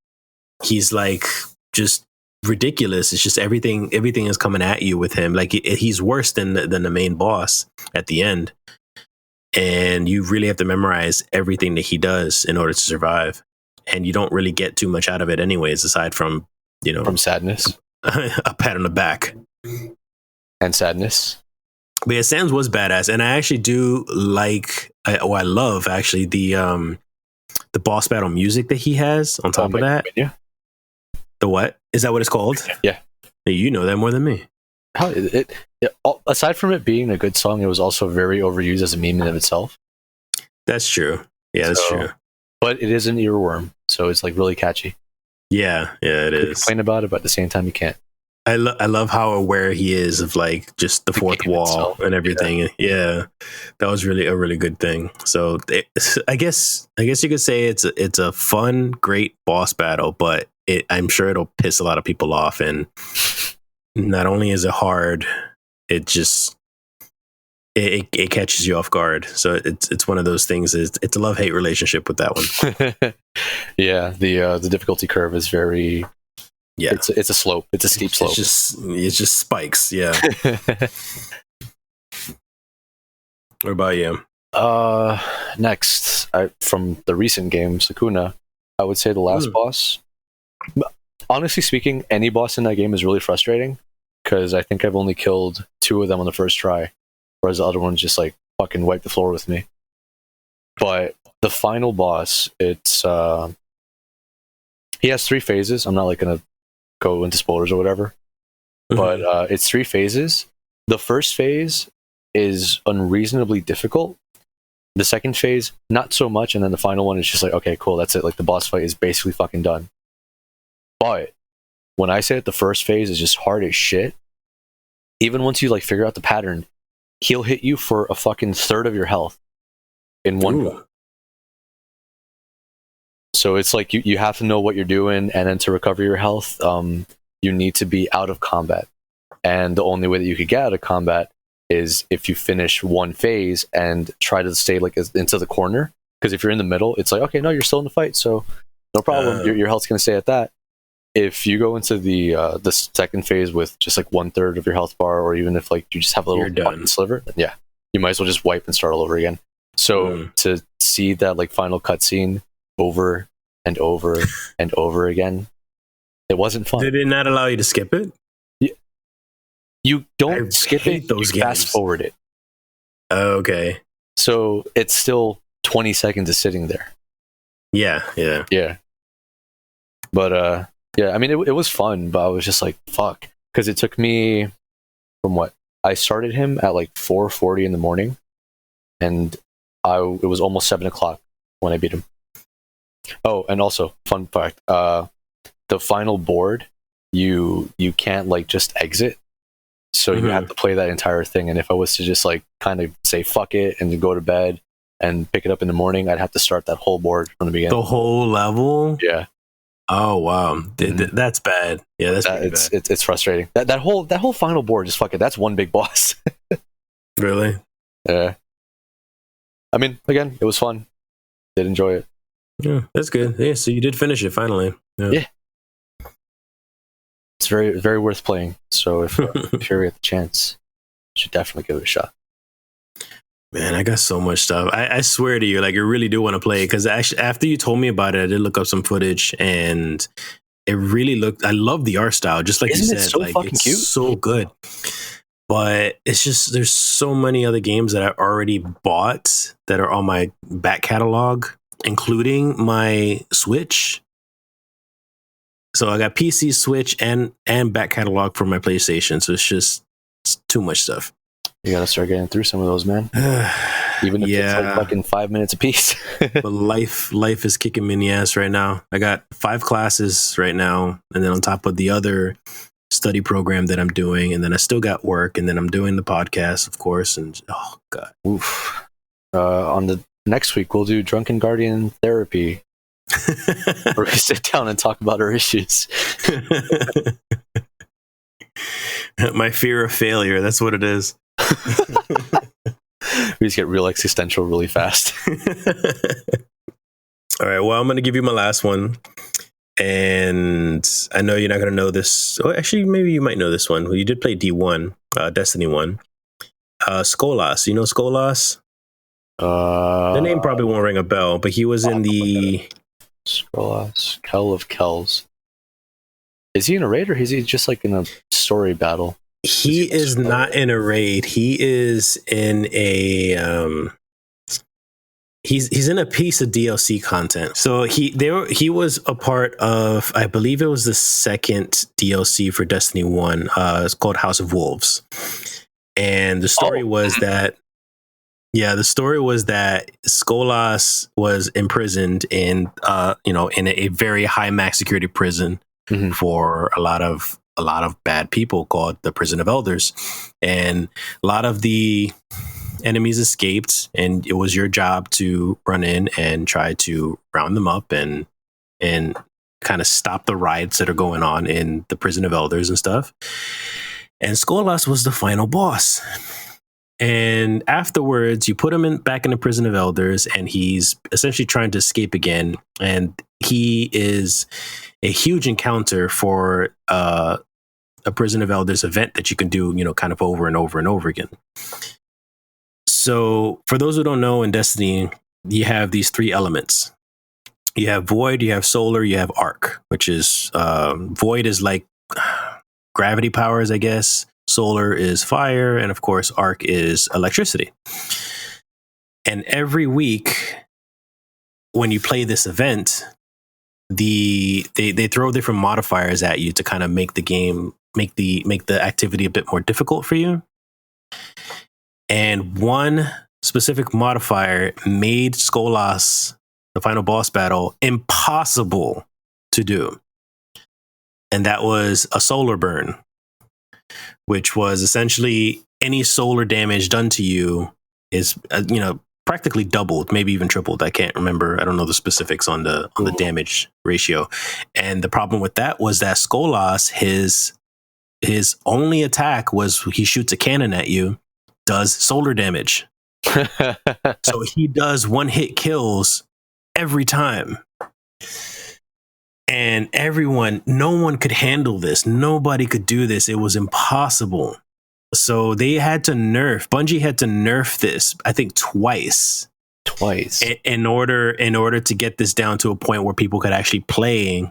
just ridiculous. It's just everything is coming at you with him. Like he's worse than the main boss at the end. and you really have to memorize everything that he does in order to survive. And you don't really get too much out of it, anyways, aside from from sadness a pat on the back and sadness. But yeah, Sans was badass, and I actually do like. I love actually the boss battle music that he has on top of that. Yeah. The what? Is that what it's called? Yeah. You know that more than me. How aside from it being a good song, it was also very overused as a meme in of itself. That's true. Yeah, that's true. But it is an earworm, so it's like really catchy. Yeah, it is. Complain about it, but at the same time, you can't. I love how aware he is of like just the fourth wall itself, and everything. Yeah, that was really a really good thing. So I guess you could say it's a fun, great boss battle, but I'm sure it'll piss a lot of people off. And not only is it hard, it just it catches you off guard. So it's one of those things. It's a love-hate relationship with that one. Yeah, the difficulty curve is very. Yeah, it's a slope. It's a steep slope. It's just spikes. Yeah. What about you? Next, from the recent game, Sakuna, I would say the last boss. Honestly speaking, any boss in that game is really frustrating because I think I've only killed 2 of them on the first try, whereas the other ones just like fucking wipe the floor with me. But the final boss, it's he has 3 phases. I'm not like gonna go into spoilers or whatever, but it's 3 phases. The first phase is unreasonably difficult. The second phase, not so much, and then the final one is just like, okay, cool, that's it. Like the boss fight is basically fucking done. But when I say that the first phase is just hard as shit, even once you like figure out the pattern, he'll hit you for a fucking third of your health in one go. So it's like you have to know what you're doing, and then to recover your health, you need to be out of combat. And the only way that you could get out of combat is if you finish one phase and try to stay like into the corner. Because if you're in the middle, it's like, okay, no, you're still in the fight, so no problem. Your health's gonna stay at that. If you go into the second phase with just like 1/3 of your health bar, or even if like you just have a little fucking sliver, then yeah, you might as well just wipe and start all over again. So to see that like final cutscene over and over and over again, it wasn't fun. Did it not allow you to skip it? You don't skip it, you fast forward it. Okay. So it's still 20 seconds of sitting there. Yeah. But yeah, I mean it was fun, but I was just like, fuck. Because it took me from what? I started him at like 4:40 in the morning, and it was almost 7 o'clock when I beat him. Oh, and also, fun fact, the final board, you can't like just exit. So you have to play that entire thing. And if I was to just like kind of say fuck it and go to bed and pick it up in the morning, I'd have to start that whole board from the beginning. The whole level? Yeah. Oh wow, that's bad. Yeah, that's bad. It's frustrating. That whole final board, just fuck it. That's one big boss. Really? Yeah. I mean, again, it was fun. Did enjoy it. Yeah, that's good. Yeah, so you did finish it finally. Yeah. It's very, very worth playing. So if you get the chance, you should definitely give it a shot. Man, I got so much stuff. I swear to you, like I really do want to play, because actually after you told me about it, I did look up some footage, and it really looked. I love the art style, just like you said. It's so like, fucking cute, so good. But it's just there's so many other games that I already bought that are on my back catalog, including my Switch. So I got PC, Switch, and back catalog for my PlayStation. So it's too much stuff. You gotta start getting through some of those, man. Even if it's like fucking 5 minutes a piece. But life is kicking me in the ass right now. I got 5 classes right now, and then on top of the other study program that I'm doing, and then I still got work, and then I'm doing the podcast, of course. And oh god, oof. On the next week, we'll do Drunken Guardian therapy, where we sit down and talk about our issues. My fear of failure. That's what it is. We just get real existential really fast. All right, well, I'm going to give you my last one, and I know you're not going to know this. Oh, actually, maybe you might know this one. Well, you did play D1, Destiny 1. Skolas. You know Skolas? The name probably won't ring a bell, but he was in the Skolas, Kel of Kells. Is he in a raid or is he just like in a story battle? He is not in a raid. He is in a he's in a piece of DLC content. So he was a part of, I believe it was the second DLC for Destiny 1. It's called House of Wolves. And the story was that the story was that Skolas was imprisoned in in a very high max security prison for a lot of bad people called the Prison of Elders. And a lot of the enemies escaped, and it was your job to run in and try to round them up and kind of stop the riots that are going on in the Prison of Elders and stuff. And Skolas was the final boss. And afterwards, you put him back in the Prison of Elders, and he's essentially trying to escape again. And he is a huge encounter for a Prison of Elders event that you can do, kind of over and over and over again. So for those who don't know, in Destiny, you have these three elements. You have Void, you have Solar, you have Arc, which is Void is like gravity powers, I guess. Solar is fire, and of course, Arc is electricity. And every week, when you play this event, they throw different modifiers at you to kind of make the game, make the activity a bit more difficult for you. And one specific modifier made Skolas, the final boss battle, impossible to do. And that was a solar burn, which was essentially any solar damage done to you is, practically doubled, maybe even tripled. I can't remember. I don't know the specifics on the damage ratio. And the problem with that was that Skolas, his only attack was he shoots a cannon at you, does solar damage. So he does one hit kills every time. And no one could handle this. Nobody could do this. It was impossible. So Bungie had to nerf this, I think twice. In order to get this down to a point where people could actually play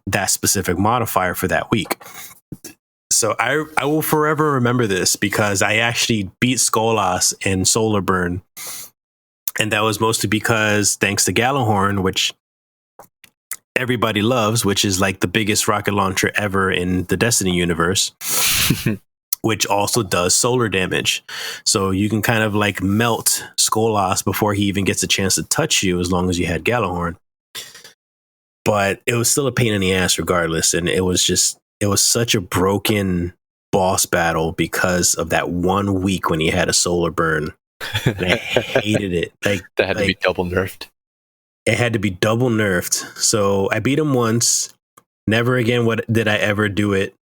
that specific modifier for that week. So I will forever remember this because I actually beat Skolas in Solar Burn. And that was mostly because thanks to Gallahorn, which everybody loves, which is like the biggest rocket launcher ever in the Destiny universe, which also does solar damage. So you can kind of like melt Skolas before he even gets a chance to touch you as long as you had Gallahorn. But it was still a pain in the ass regardless. And it was such a broken boss battle because of that 1 week when he had a solar burn. And I hated it. Like that had to be double nerfed. It had to be double nerfed. So I beat him once. Never again did I ever do it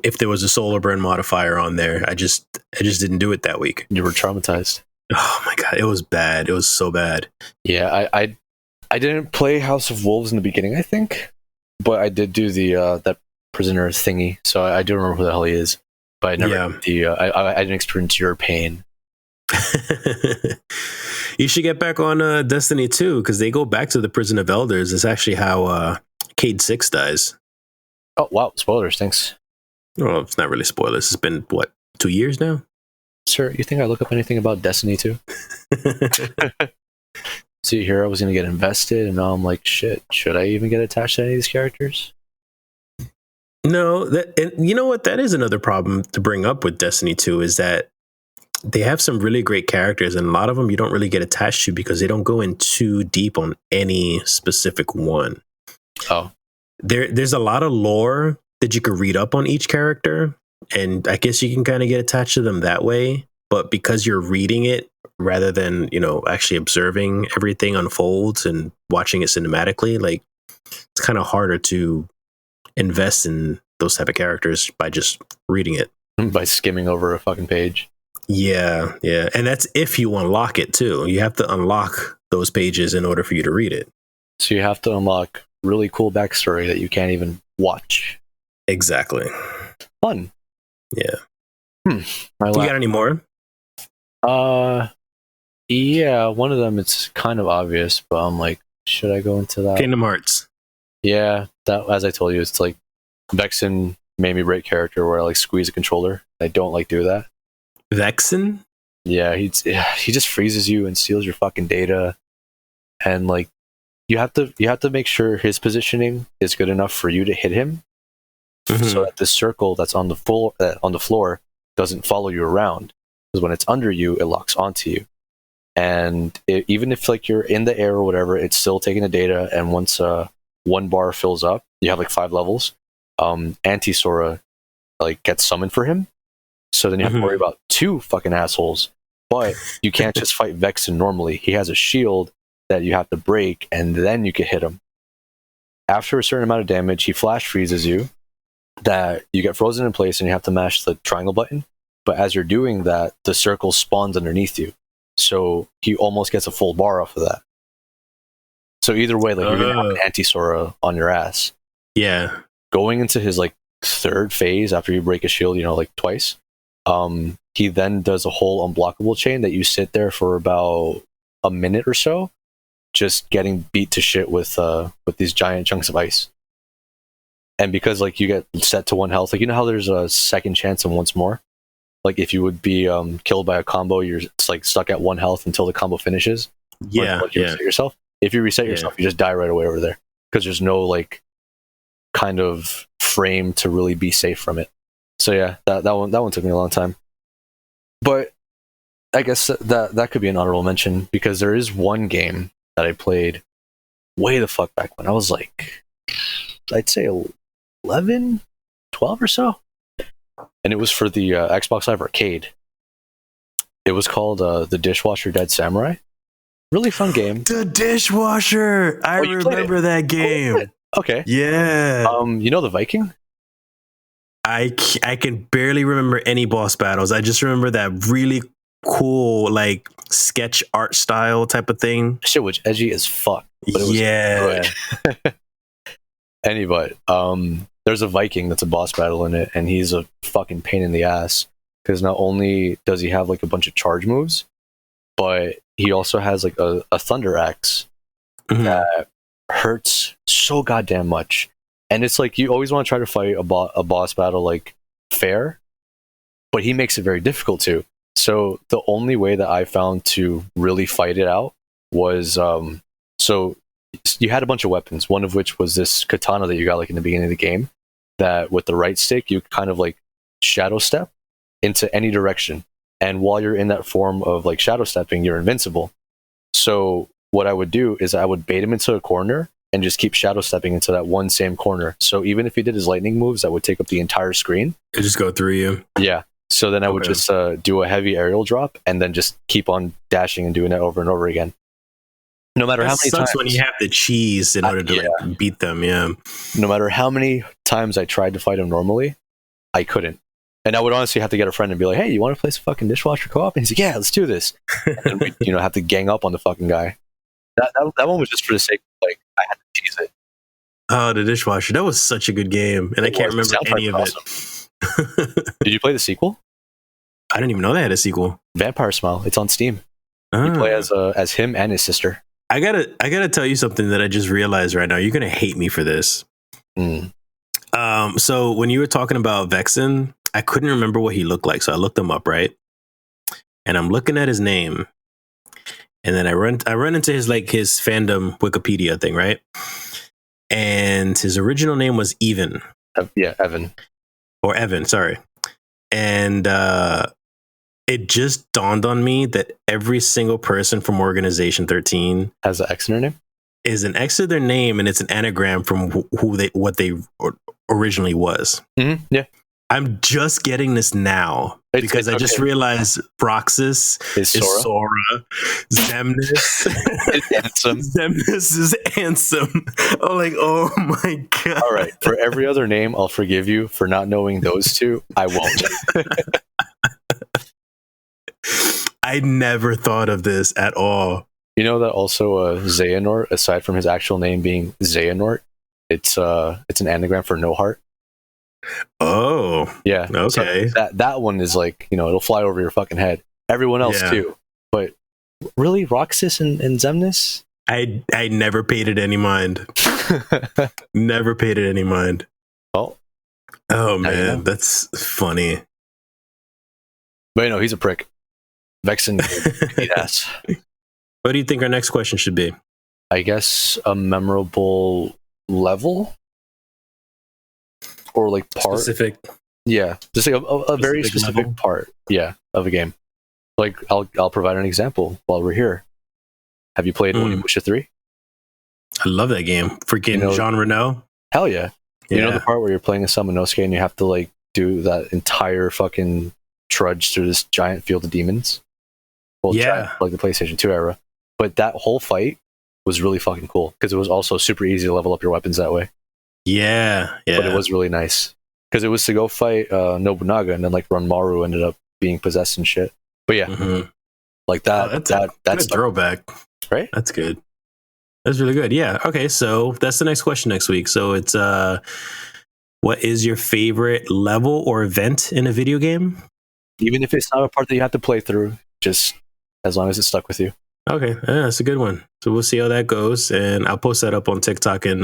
if there was a solar burn modifier on there. I just didn't do it that week. You were traumatized. Oh my god, it was bad. It was so bad. Yeah, I didn't play House of Wolves in the beginning, I think, but I did do the that prisoner thingy, so I do remember who the hell he is. But I never I didn't experience your pain. You should get back on Destiny 2 because they go back to the Prison of Elders. It's actually how Cade 6 dies. Oh wow, spoilers, thanks. Well, it's not really spoilers. It's been, 2 years now? Sir, you think I look up anything about Destiny 2? See, here I was going to get invested, and now I'm like, shit, should I even get attached to any of these characters? No, and you know what? That is another problem to bring up with Destiny 2 is that they have some really great characters, and a lot of them you don't really get attached to because they don't go in too deep on any specific one. Oh. There's a lot of lore that you could read up on each character, and I guess you can kind of get attached to them that way. But because you're reading it rather than, actually observing everything unfolds and watching it cinematically, like it's kind of harder to invest in those type of characters by just reading it. By skimming over a fucking page. Yeah. And that's if you unlock it too. You have to unlock those pages in order for you to read it. So you have to unlock really cool backstory that you can't even watch. Exactly. Fun. Yeah. You got any more? Yeah, one of them it's kind of obvious, but I'm like, should I go into that? Kingdom Hearts. Yeah, that as I told you, it's like Vexen made me break character where I like squeeze a controller. I don't like do that. Vexen? Yeah, he just freezes you and steals your fucking data, and like you have to make sure his positioning is good enough for you to hit him, so that the circle that's on the floor doesn't follow you around. Because when it's under you, it locks onto you, and even if like you're in the air or whatever, it's still taking the data. And once one bar fills up, you have like 5 levels. Anti-Sora like gets summoned for him, so then you have to worry about 2 fucking assholes. But you can't just fight Vexen normally. He has a shield that you have to break, and then you can hit him. After a certain amount of damage, he flash freezes you, that you get frozen in place, and you have to mash the triangle button. But as you're doing that, the circle spawns underneath you, so he almost gets a full bar off of that. So either way, like you're gonna have an anti-Sora on your ass. Yeah. Going into his like 3rd phase after you break a shield, like twice. He then does a whole unblockable chain that you sit there for about a minute or so, just getting beat to shit with these giant chunks of ice. And because like you get set to 1 health, like you know how there's a second chance and once more. Like if you would be killed by a combo, you're like stuck at 1 health until the combo finishes. Yeah, you reset yourself. If you reset yourself, you just die right away over there because there's no like kind of frame to really be safe from it. So yeah, that one took me a long time. But I guess that could be an honorable mention because there is one game that I played way the fuck back when I was like, I'd say 11, 12 or so. And it was for the Xbox Live Arcade. It was called The Dishwasher Dead Samurai. Really fun game. The Dishwasher! I remember that game. Okay. Yeah. You know the Viking? I can barely remember any boss battles. I just remember that really cool, like, sketch art style type of thing. Shit was edgy as fuck. But it was good. Anyway, there's a Viking that's a boss battle in it, and he's a fucking pain in the ass. Because not only does he have, like, a bunch of charge moves, but he also has, like, a thunder axe that hurts so goddamn much. And it's like you always want to try to fight a boss battle like fair, but he makes it very difficult too. So the only way that I found to really fight it out was so you had a bunch of weapons, one of which was this katana that you got like in the beginning of the game, that with the right stick you kind of like shadow step into any direction. And while you're in that form of like shadow stepping, you're invincible. So what I would do is I would bait him into a corner and just keep shadow stepping into that one same corner. So even if he did his lightning moves, that would take up the entire screen. It just go through you. Yeah. So then I would just do a heavy aerial drop and then just keep on dashing and doing that over and over again. No matter how many times. When you have the cheese in order to like, beat them. Yeah. No matter how many times I tried to fight him normally, I couldn't. And I would honestly have to get a friend and be like, "Hey, you want to play some fucking Dishwasher co-op?" And he's like, "Yeah, let's do this." And we, have to gang up on the fucking guy. That one was just for the sake of, like, I had to tease it. Oh, the Dishwasher. That was such a good game. And I can't remember any of it. Did you play the sequel? I didn't even know they had a sequel. Vampire Smile. It's on Steam. You play as him and his sister. I gotta tell you something that I just realized right now. You're gonna hate me for this. So when you were talking about Vexen, I couldn't remember what he looked like, so I looked him up, right? And I'm looking at his name. And then I run into his fandom Wikipedia thing, right? And his original name was Evan. Evan. Or Evan, sorry. And it just dawned on me that every single person from Organization 13 has an X in their name? Is an X in their name, and it's an anagram from what they originally was. Mm-hmm. Yeah. I'm just getting this now because I just realized Roxas is Sora. Xemnas is Ansem. Xemnas is Ansem. I'm like, oh my god. All right. For every other name, I'll forgive you. For not knowing those two, I won't. I never thought of this at all. You know that also Xehanort, aside from his actual name being Xehanort, it's an anagram for no heart. Oh, yeah. Okay. So that one is like, it'll fly over your fucking head. Everyone else too, but Really, Roxas and Zemnis? I never paid it any mind. Never paid it any mind. Well, oh now you know. man, that's funny. But he's a prick. Vexen, yes. What do you think our next question should be? I guess a memorable level or like part. Specific. Yeah, just like a very specific level? part. Yeah, of a game. Like I'll provide an example while we're here. Have you played Onimusha 3? I love that game. Freaking Jean Reno. Hell yeah. Yeah. You know the part where you're playing a Samanosuke and you have to like do that entire fucking trudge through this giant field of demons? Well, yeah. Like the PlayStation 2 era. But that whole fight was really fucking cool because it was also super easy to level up your weapons that way. Yeah. But it was really nice because it was to go fight Nobunaga and then like Ranmaru ended up being possessed and shit. But yeah, like that. That's a throwback. Right? That's good. That's really good. Yeah. Okay. So that's the next question next week. So it's what is your favorite level or event in a video game? Even if it's not a part that you have to play through, just as long as it stuck with you. Okay, yeah, that's a good one. So we'll see how that goes, and I'll post that up on TikTok and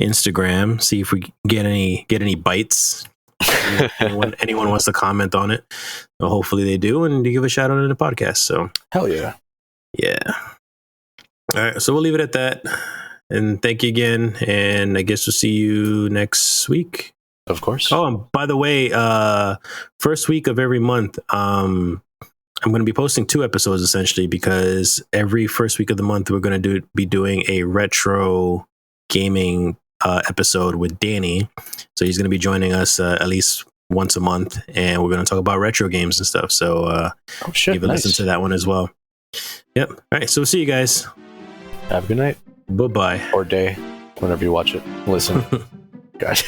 Instagram. See if we get any bites. anyone wants to comment on it. Well, hopefully they do, and you give a shout out in the podcast. So hell yeah. All right, so we'll leave it at that. And thank you again. And I guess we'll see you next week. Of course. Oh, and by the way, first week of every month, I'm going to be posting 2 episodes essentially because every first week of the month we're going to be doing a retro gaming episode with Danny. So he's going to be joining us at least once a month, and we're going to talk about retro games and stuff. So give a listen to that one as well. Yep. All right. So we'll see you guys. Have a good night. Bye-bye. Or day, whenever you watch it. Listen. Guys.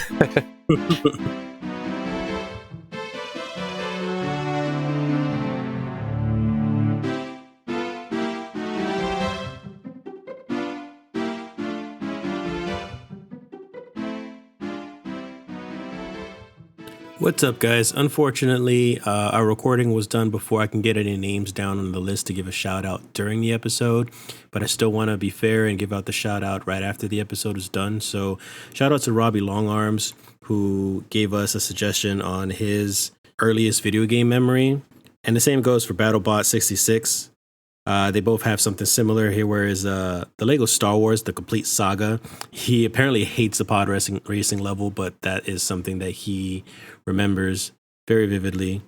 What's up, guys? Unfortunately, our recording was done before I can get any names down on the list to give a shout out during the episode, but I still want to be fair and give out the shout out right after the episode is done. So shout out to Robbie Longarms, who gave us a suggestion on his earliest video game memory. And the same goes for BattleBot66. They both have something similar here, whereas the Lego Star Wars, the complete saga, he apparently hates the pod racing level, but that is something that he remembers very vividly.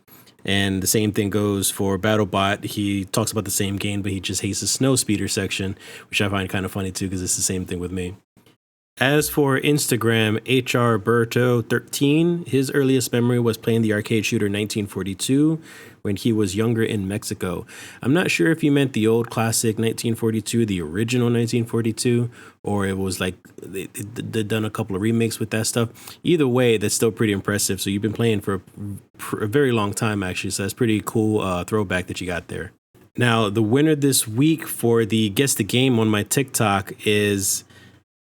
And the same thing goes for BattleBot. He talks about the same game, but he just hates the snow speeder section, which I find kind of funny too, because it's the same thing with me. As for Instagram, HRBerto13, his earliest memory was playing the arcade shooter 1942 when he was younger in Mexico. I'm not sure if he meant the old classic 1942, the original 1942, or it was like they've done a couple of remakes with that stuff. Either way, that's still pretty impressive. So you've been playing for a very long time, actually. So that's pretty cool throwback that you got there. Now, the winner this week for the Guess the Game on my TikTok is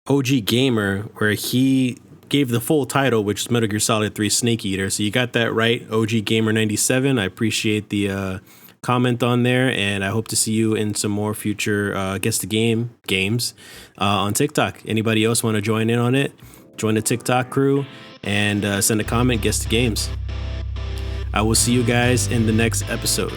OG Gamer, where he gave the full title, which is Metal Gear Solid 3 Snake Eater. So you got that right, OG Gamer 97. I appreciate the comment on there, and I hope to see you in some more future Guess the Game games on TikTok. Anybody else want to join in on it? Join the TikTok crew and send a comment, Guess the Games. I will see you guys in the next episode.